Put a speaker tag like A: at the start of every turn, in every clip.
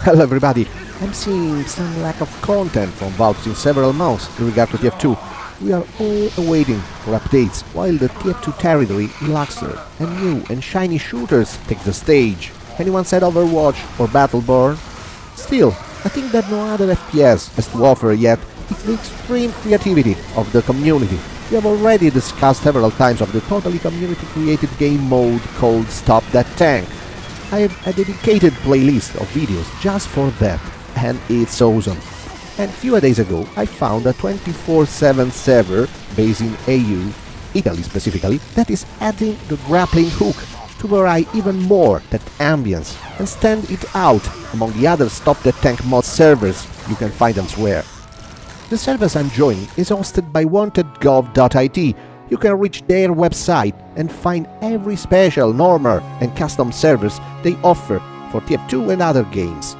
A: Hello everybody, I'm seeing some lack of content from Valve since several months in regard to TF2. We are all awaiting for updates, while the TF2 territory, lackluster, and new and shiny shooters take the stage. Anyone said Overwatch or Battleborn? Still, I think that no other FPS has to offer yet. It's the extreme creativity of the community. We have already discussed several times of the totally community-created game mode called Stop That Tank. I have a dedicated playlist of videos just for that, and it's awesome. And a few days ago, I found a 24/7 server based in EU, Italy specifically, that is adding the Grappling Hook to vary even more that ambience and stand it out among the other Stop That Tank mod servers you can find elsewhere. The service I'm joining is hosted by WantedGOV.it. You can reach their website and find every special, normal and custom service they offer for TF2 and other games.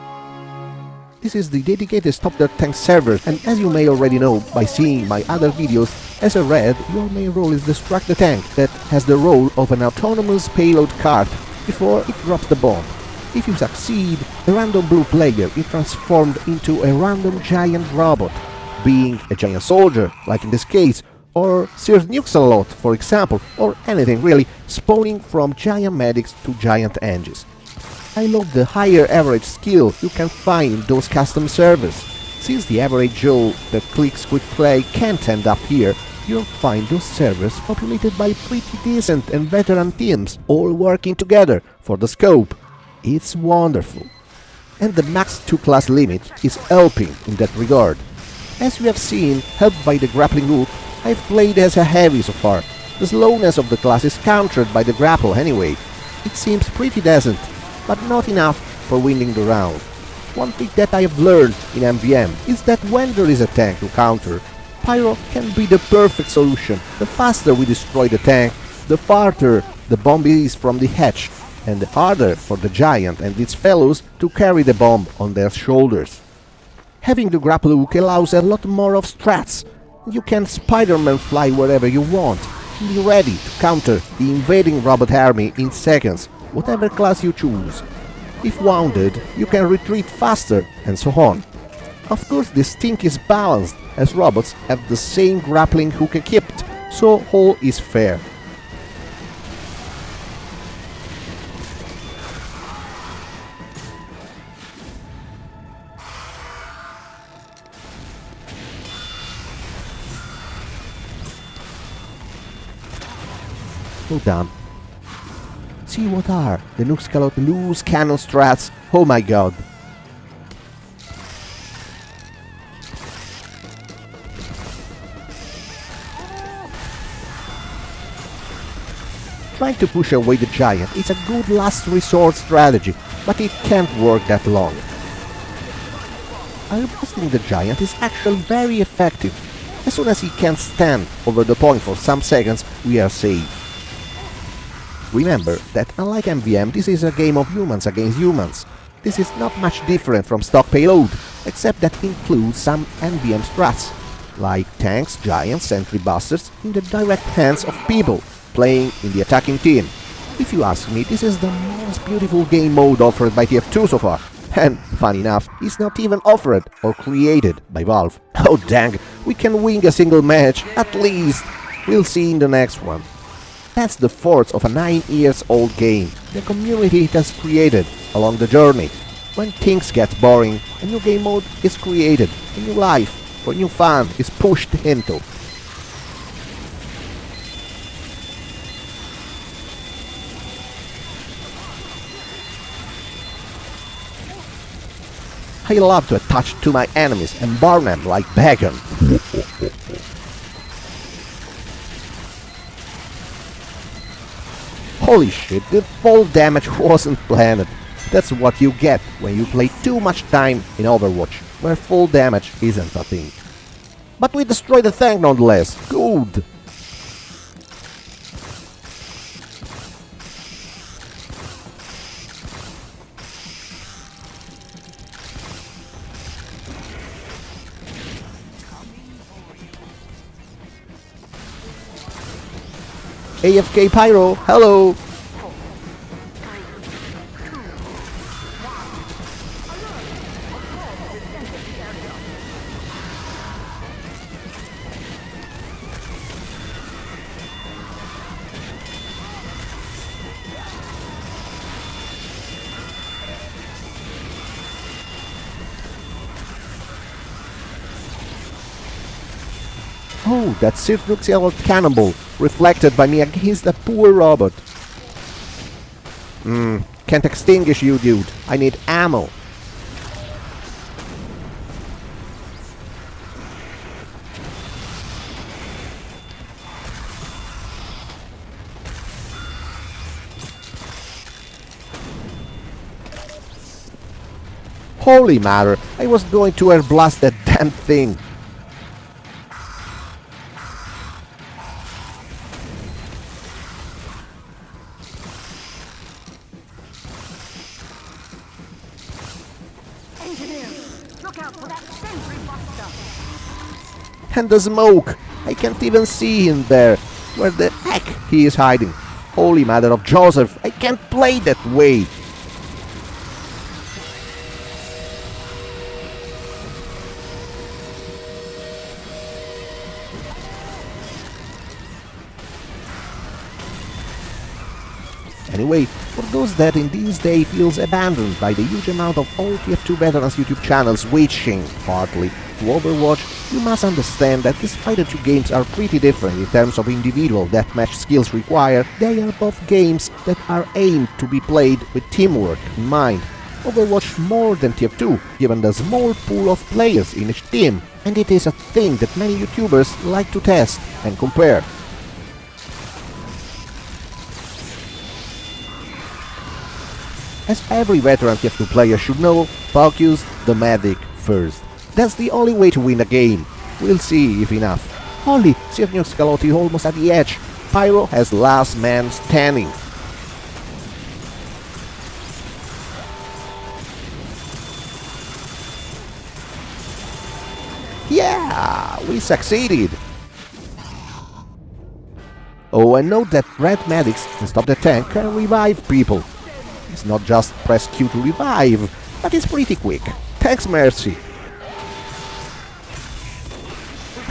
A: This is the dedicated Stop That Tank server, and as you may already know by seeing my other videos, as I read, your main role is destruct the tank that has the role of an autonomous payload cart before it drops the bomb. If you succeed, a random blue player is transformed into a random giant robot, being a giant soldier, like in this case, or Sir Nukes-a-Lot, for example, or anything really, spawning from giant medics to giant engines. I love the higher average skill you can find in those custom servers. Since the average Joe that clicks quick play can't end up here, you'll find those servers populated by pretty decent and veteran teams, all working together for the scope. It's wonderful. And the max 2 class limit is helping in that regard. As we have seen, helped by the Grappling Hook, I've played as a heavy so far. The slowness of the class is countered by the grapple anyway. It seems pretty decent, but not enough for winning the round. One thing that I have learned in MVM is that when there is a tank to counter, Pyro can be the perfect solution. The faster we destroy the tank, the farther the bomb is from the hatch, and the harder for the giant and its fellows to carry the bomb on their shoulders. Having the grapple hook allows a lot more of strats. You can Spider-Man fly wherever you want, and be ready to counter the invading robot army in seconds, whatever class you choose. If wounded, you can retreat faster, and so on. Of course, this thing is balanced, as robots have the same grappling hook equipped, so all is fair. Hold on. See what are the Nukes-a-Lot loose cannon strats? Oh my god. Trying to push away the giant is a good last resort strategy, but it can't work that long. Arresting the giant is actually very effective. As soon as he can't stand over the point for some seconds, we are safe. Remember that unlike MVM, this is a game of humans against humans. This is not much different from stock payload, except that includes some MVM strats, like tanks, giants, sentry busters in the direct hands of people playing in the attacking team. If you ask me, this is the most beautiful game mode offered by TF2 so far. And, funny enough, it's not even offered or created by Valve. Oh dang, we can win a single match, at least. We'll see in the next one. That's the force of a 9-year-old game the community has created along the journey. When things get boring, a new game mode is created, a new life for new fun is pushed into. I love to attach to my enemies and burn them like bacon. Holy shit, the fall damage wasn't planned. That's what you get when you play too much time in Overwatch, where fall damage isn't a thing. But we destroyed the tank nonetheless. Good! AFK Pyro, hello! Oh, that circumstantial cannonball reflected by me against the poor robot. Can't extinguish you, dude. I need ammo. Holy matter, I was going to air blast that damn thing.
B: Look out for that sentry buster.
A: And the smoke! I can't even see him there. Where the heck he is hiding? Holy Mother of Joseph, I can't play that way! Anyway, for those that in these days feels abandoned by the huge amount of all TF2 veterans YouTube channels switching, partly, to Overwatch, you must understand that despite the two games are pretty different in terms of individual deathmatch skills required, they are both games that are aimed to be played with teamwork in mind. Overwatch more than TF2, given the small pool of players in each team, and it is a thing that many YouTubers like to test and compare. As every veteran TF2 player should know, focus the medic first. That's the only way to win a game. We'll see if enough. Holy, Sivnuk Scalotti almost at the edge. Pyro has last man standing. Yeah, we succeeded. Oh, and note that red medics and stop the tank can revive people. It's not just press Q to revive, but it's pretty quick. Thanks, Mercy.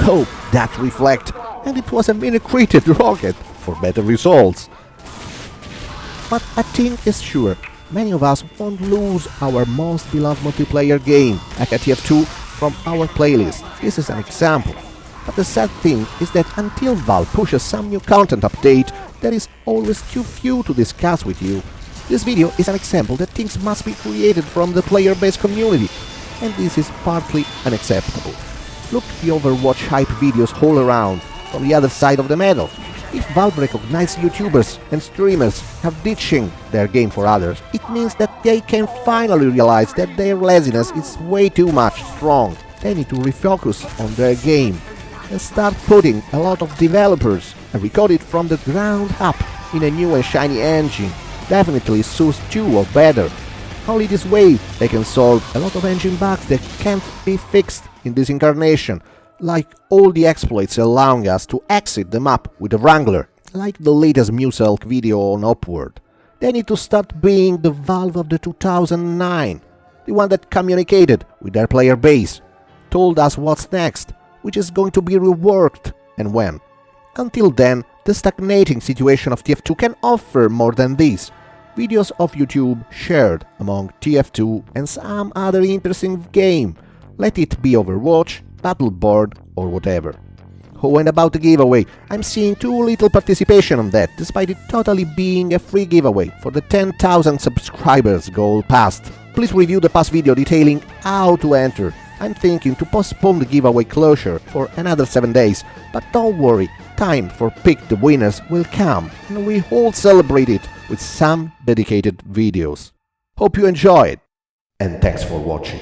A: Oh, that reflect, and it was a mini-created rocket for better results. But a thing is sure, many of us won't lose our most beloved multiplayer game, like a TF2, from our playlist. This is an example. But the sad thing is that until Valve pushes some new content update, there is always too few to discuss with you. This video is an example that things must be created from the player-based community, and this is partly unacceptable. Look at the Overwatch hype videos all around, from the other side of the medal. If Valve recognizes YouTubers and streamers are ditching their game for others, it means that they can finally realize that their laziness is way too much strong. They need to refocus on their game and start putting a lot of developers and record it from the ground up in a new and shiny engine. Definitely Source 2 or better. Only this way they can solve a lot of engine bugs that can't be fixed in this incarnation, like all the exploits allowing us to exit the map with a Wrangler, like the latest Muselk video on Upward. They need to start being the Valve of the 2009, the one that communicated with their player base, told us what's next, which is going to be reworked and when. Until then, the stagnating situation of TF2 can offer more than this. Videos of YouTube shared among TF2 and some other interesting game. Let it be Overwatch, Battleborn or whatever. Oh, and about the giveaway, I'm seeing too little participation on that, despite it totally being a free giveaway for the 10,000 subscribers goal passed. Please review the past video detailing how to enter. I'm thinking to postpone the giveaway closure for another 7 days, but don't worry, time for pick the winners will come, and we all celebrate it with some dedicated videos. Hope you enjoy it, and thanks for watching.